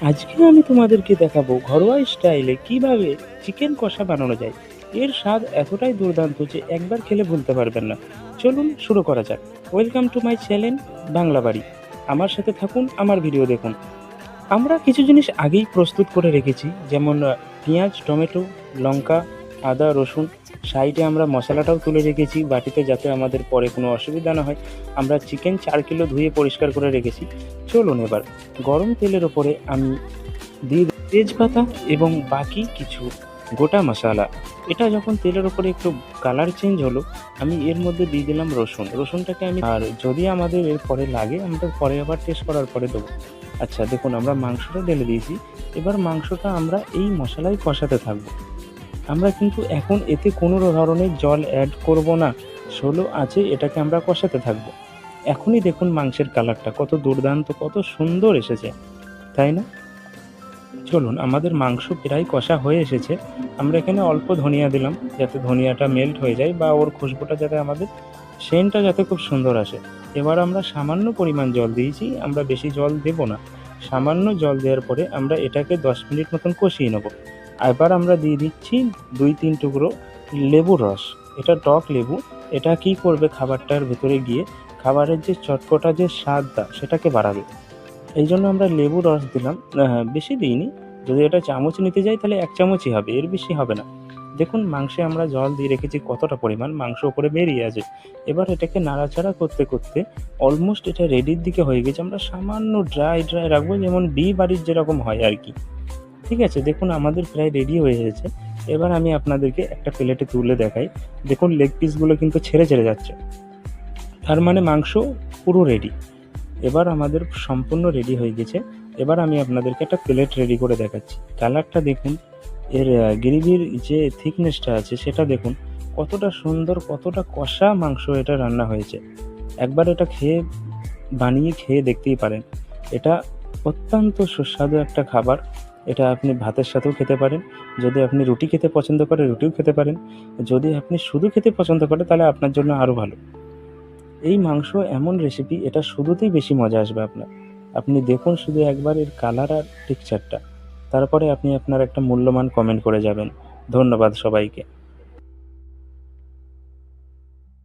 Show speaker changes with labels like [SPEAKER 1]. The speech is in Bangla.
[SPEAKER 1] আজকে আমি তোমাদেরকে দেখাবো ঘরোয়া স্টাইলে কিভাবে চিকেন কষা বানানো যায়। এর স্বাদ এতটাই দুর্দান্ত যে একবার খেলে ভুলতে পারবেন না। চলুন শুরু করা যাক। Welcome to my channel Bangla বাড়ি। আমার সাথে থাকুন, আমার ভিডিও দেখুন। আমরা কিছু জিনিস আগেই প্রস্তুত করে রেখেছি, যেমন পেঁয়াজ, টমেটো, লঙ্কা, আদা, রসুন। সাইডে আমরা মশলাটাও তুলে রেখেছি বাটিতে, যাতে আমাদের পরে কোনো অসুবিধা না হয়। আমরা চিকেন 4 কিলো ধুয়ে পরিষ্কার করে রেখেছি। চলুন এবার গরম তেলের ওপরে আমি দিয়ে দিই তেজপাতা এবং বাকি কিছু গোটা মশলা। এটা যখন তেলের ওপরে একটু কালার চেঞ্জ হলো, আমি এর মধ্যে দিয়ে দিলাম রসুনটাকে আমি, আর যদি আমাদের এর পরে লাগে আমরা পরে আবার টেস্ট করার পরে দেবো। আচ্ছা দেখুন, আমরা মাংসটা ঢেলে দিয়েছি। এবার মাংসটা আমরা এই মশলায় কষাতে থাকবো। আমরা কিন্তু এখন এতে কোনো ধরনের জল অ্যাড করব না। স্লো আছে এটাকে আমরা কষাতে থাকবো। এখনই দেখুন মাংসের কালারটা কত দুর্দান্ত, কত সুন্দর এসেছে, তাই না? চলুন, আমাদের মাংস প্রায় কষা হয়ে এসেছে। আমরা এখানে অল্প ধনিয়া দিলাম, যাতে ধনিয়াটা মেল্ট হয়ে যায় বা ওর খুশবুটা যাতে আমাদের সেন্টটা যাতে খুব সুন্দর আসে। এবার আমরা সামান্য পরিমাণ জল দিয়েছি, আমরা বেশি জল দেব না। সামান্য জল দেওয়ার পরে আমরা এটাকে 10 মিনিট মতন কষিয়ে নেব। এবার আমরা দিয়ে দিচ্ছি 2-3 টুকরো লেবুর রস। এটা টক লেবু। এটা কি করবে, খাবারটার ভেতরে গিয়ে খাবারের যে চটপটা যে স্বাদটা সেটাকে বাড়াবে। এই জন্য আমরা লেবু রস দিলাম। হ্যাঁ, বেশি দিইনি। যদি এটা চামচ নিতে যাই তাহলে 1 চামচই হবে, এর বেশি হবে না। দেখুন মাংসে আমরা জল দিয়ে রেখেছি কতটা পরিমাণ, মাংস ওপরে বেরিয়ে আছে। এবার এটাকে নাড়াচাড়া করতে করতে অলমোস্ট এটা রেডির দিকে হয়ে গেছে। আমরা সামান্য ড্রাই রাখবো, যেমন বিয়ে বাড়ির যেরকম হয় আর কি। ঠিক আছে, দেখুন আমাদের প্রায় রেডি হয়ে এসেছে। এবার আমি আপনাদেরকে একটা প্লেটে তুলে দেখাই। দেখুন লেগ পিসগুলো কিন্তু ছেড়ে যাচ্ছে, তার মানে মাংস পুরো রেডি। এবার আমাদের সম্পূর্ণ রেডি হয়ে গেছে। এবার আমি আপনাদেরকে একটা প্লেট রেডি করে দেখাচ্ছি। কালারটা দেখুন, এর গ্রেভির যে থিকনেসটা আছে সেটা দেখুন, কতটা সুন্দর, কতটা কষা মাংস এটা রান্না হয়েছে। একবার এটা বানিয়ে খেয়ে দেখতেই পারেন। এটা অত্যন্ত সুস্বাদু একটা খাবার। এটা আপনি ভাতের সাথেও খেতে পারেন। যদি আপনি রুটি খেতে পছন্দ করেন রুটিও খেতে পারেন। যদি আপনি শুধু খেতে পছন্দ করেন তাহলে আপনার জন্য আরও ভালো। এই মাংস এমন রেসিপি, এটা শুরুতেই বেশি মজা আসবে আপনার। আপনি দেখুন শুধু একবার এর কালার আর টেক্সচারটা, তারপরে আপনি আপনার একটা মূল্যবান কমেন্ট করে যাবেন। ধন্যবাদ সবাইকে।